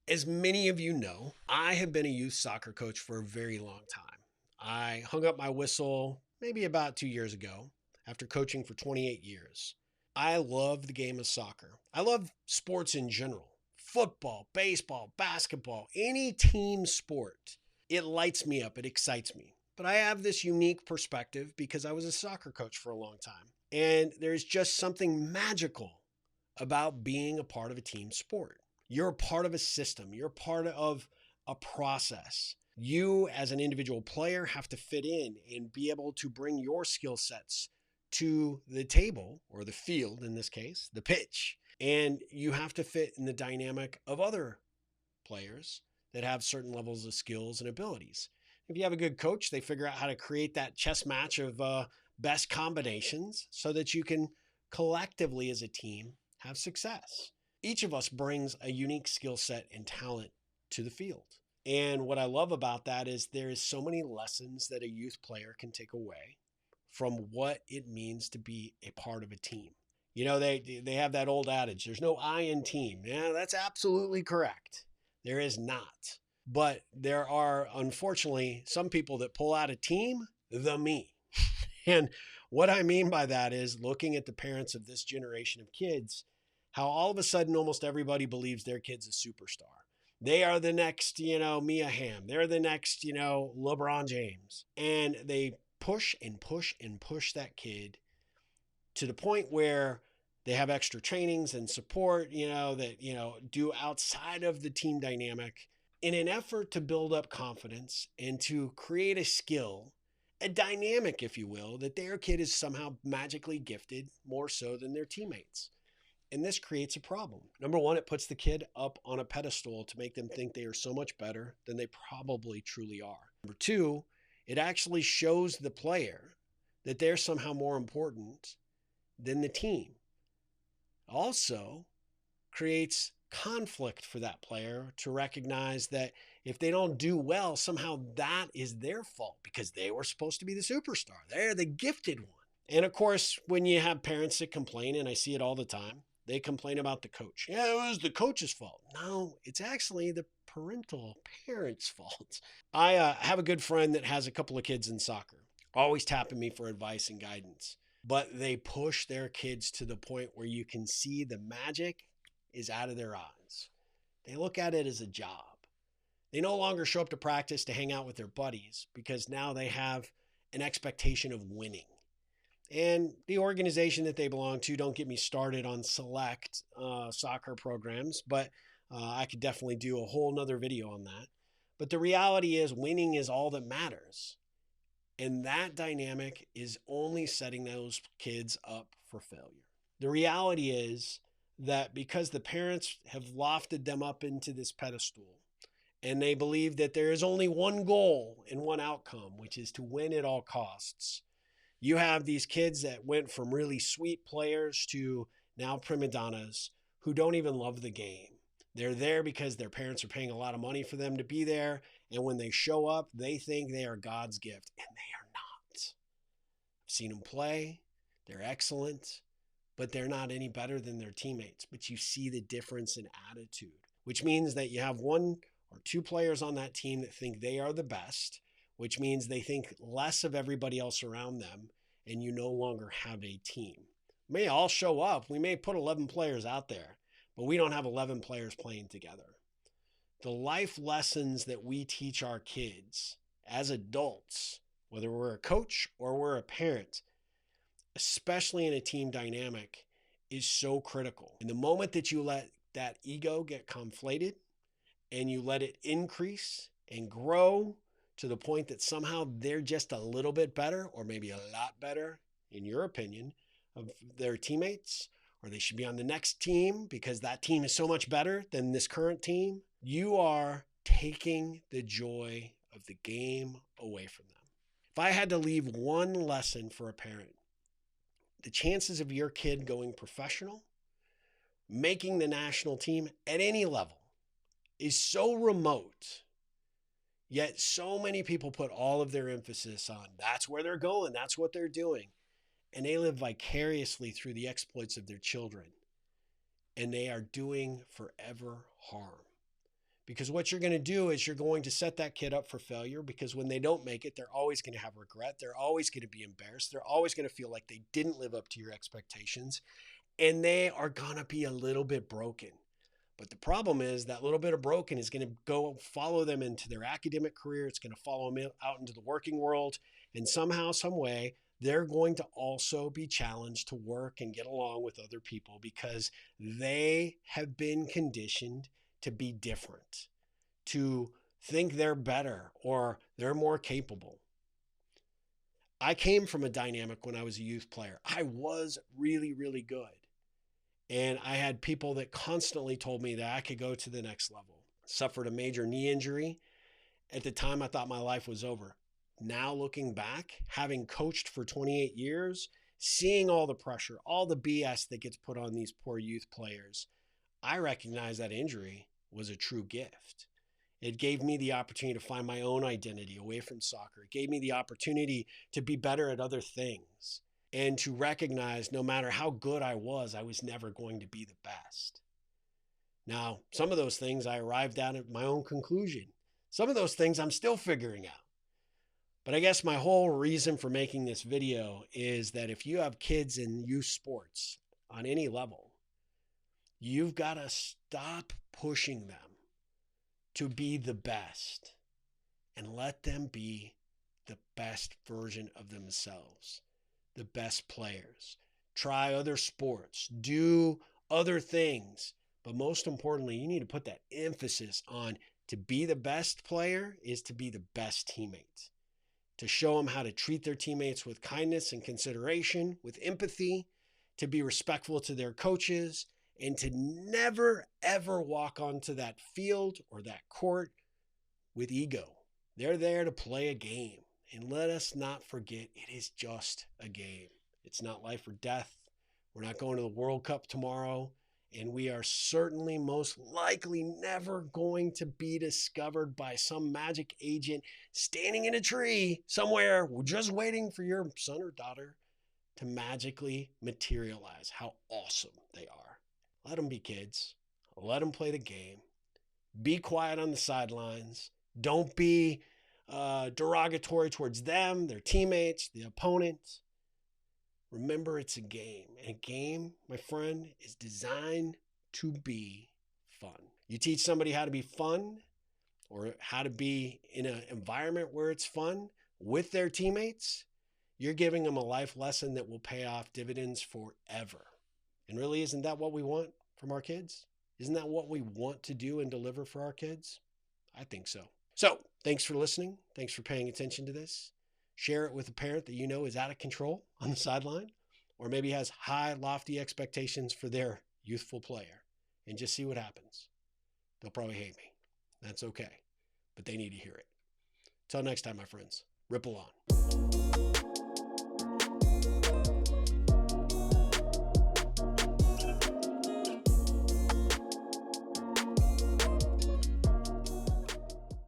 As many of you know, I have been a youth soccer coach for a very long time. I hung up my whistle maybe about 2 years ago after coaching for 28 years. I love the game of soccer. I love sports in general football, baseball, basketball, any team sport. It lights me up, it excites me. But I have this unique perspective because I was a soccer coach for a long time. And there's just something magical about being a part of a team sport. You're a part of a system, you're part of a process. You, as an individual player, have to fit in and be able to bring your skill sets to the table or the field, in this case, the pitch. And you have to fit in the dynamic of other players that have certain levels of skills and abilities. If you have a good coach, they figure out how to create that chess match of best combinations so that you can collectively as a team have success. Each of us brings a unique skill set and talent to the field. And what I love about that is there is so many lessons that a youth player can take away from what it means to be a part of a team. You know, they have that old adage, there's no I in team. Yeah, that's absolutely correct. There is not. But there are, unfortunately, some people that pull out a team, the me. And what I mean by that is looking at the parents of this generation of kids, how all of a sudden almost everybody believes their kid's a superstar. They are the next, Mia Hamm. They're the next, LeBron James. And they push and push and push that kid to the point where they have extra trainings and support, that, do outside of the team dynamic in an effort to build up confidence and to create a skill, a dynamic, if you will, that their kid is somehow magically gifted more so than their teammates. And this creates a problem. Number one, it puts the kid up on a pedestal to make them think they are so much better than they probably truly are. Number two, it actually shows the player that they're somehow more important than the team. Also, creates conflict for that player to recognize that if they don't do well, somehow that is their fault because they were supposed to be the superstar. They're the gifted one. And of course, when you have parents that complain, and I see it all the time, they complain about the coach. Yeah, it was the coach's fault. No, it's actually the parent's fault. I have a good friend that has a couple of kids in soccer, always tapping me for advice and guidance. But they push their kids to the point where you can see the magic is out of their eyes. They look at it as a job. They no longer show up to practice to hang out with their buddies because now they have an expectation of winning. And the organization that they belong to, don't get me started on select soccer programs, but I could definitely do a whole nother video on that. But the reality is, winning is all that matters. And that dynamic is only setting those kids up for failure. The reality is that because the parents have lofted them up into this pedestal and they believe that there is only one goal and one outcome, which is to win at all costs, you have these kids that went from really sweet players to now prima donnas who don't even love the game. They're there because their parents are paying a lot of money for them to be there. And when they show up, they think they are God's gift, and they are not. I've seen them play. They're excellent, but they're not any better than their teammates. But you see the difference in attitude, which means that you have one or two players on that team that think they are the best, which means they think less of everybody else around them, and you no longer have a team. We may all show up. We may put 11 players out there, but we don't have 11 players playing together. The life lessons that we teach our kids as adults, whether we're a coach or we're a parent, especially in a team dynamic, is so critical. In the moment that you let that ego get conflated and you let it increase and grow to the point that somehow they're just a little bit better or maybe a lot better, in your opinion, of their teammates, or they should be on the next team because that team is so much better than this current team, you are taking the joy of the game away from them. If I had to leave one lesson for a parent, the chances of your kid going professional, making the national team at any level is so remote. Yet so many people put all of their emphasis on that's where they're going, that's what they're doing. And they live vicariously through the exploits of their children. And they are doing forever harm Because what you're going to do is you're going to set that kid up for failure, because when they don't make it, they're always going to have regret. They're always going to be embarrassed. They're always going to feel like they didn't live up to your expectations, and they are going to be a little bit broken. But the problem is that little bit of broken is going to go follow them into their academic career. It's going to follow them out into the working world. And somehow, some way, they're going to also be challenged to work and get along with other people, because they have been conditioned to be different, to think they're better or they're more capable. I came from a dynamic when I was a youth player. I was really, really good. And I had people that constantly told me that I could go to the next level. Suffered a major knee injury. At the time, I thought my life was over. Now, looking back, having coached for 28 years, seeing all the pressure, all the BS that gets put on these poor youth players, I recognize that injury was a true gift. It gave me the opportunity to find my own identity away from soccer. It gave me the opportunity to be better at other things, and to recognize no matter how good I was never going to be the best. Now, some of those things I arrived at my own conclusion. Some of those things I'm still figuring out. But I guess my whole reason for making this video is that if you have kids in youth sports on any level, you've got to stop pushing them to be the best and let them be the best version of themselves, the best players. Try other sports, do other things. But most importantly, you need to put that emphasis on to be the best player is to be the best teammate. To show them how to treat their teammates with kindness and consideration, with empathy, to be respectful to their coaches, and to never, ever walk onto that field or that court with ego. They're there to play a game. And let us not forget, it is just a game. It's not life or death. We're not going to the World Cup tomorrow. And we are certainly most likely never going to be discovered by some magic agent standing in a tree somewhere just waiting for your son or daughter to magically materialize how awesome they are. Let them be kids. Let them play the game. Be quiet on the sidelines. Don't be derogatory towards them, their teammates, the opponents. Remember, it's a game. And a game, my friend, is designed to be fun. You teach somebody how to be fun, or how to be in an environment where it's fun with their teammates, you're giving them a life lesson that will pay off dividends forever. And really, isn't that what we want from our kids? Isn't that what we want to do and deliver for our kids? I think so. So, thanks for listening. Thanks for paying attention to this. Share it with a parent that you know is out of control on the sideline, or maybe has high, lofty expectations for their youthful player, and just see what happens. They'll probably hate me. That's okay, but they need to hear it. Till next time, my friends, ripple on.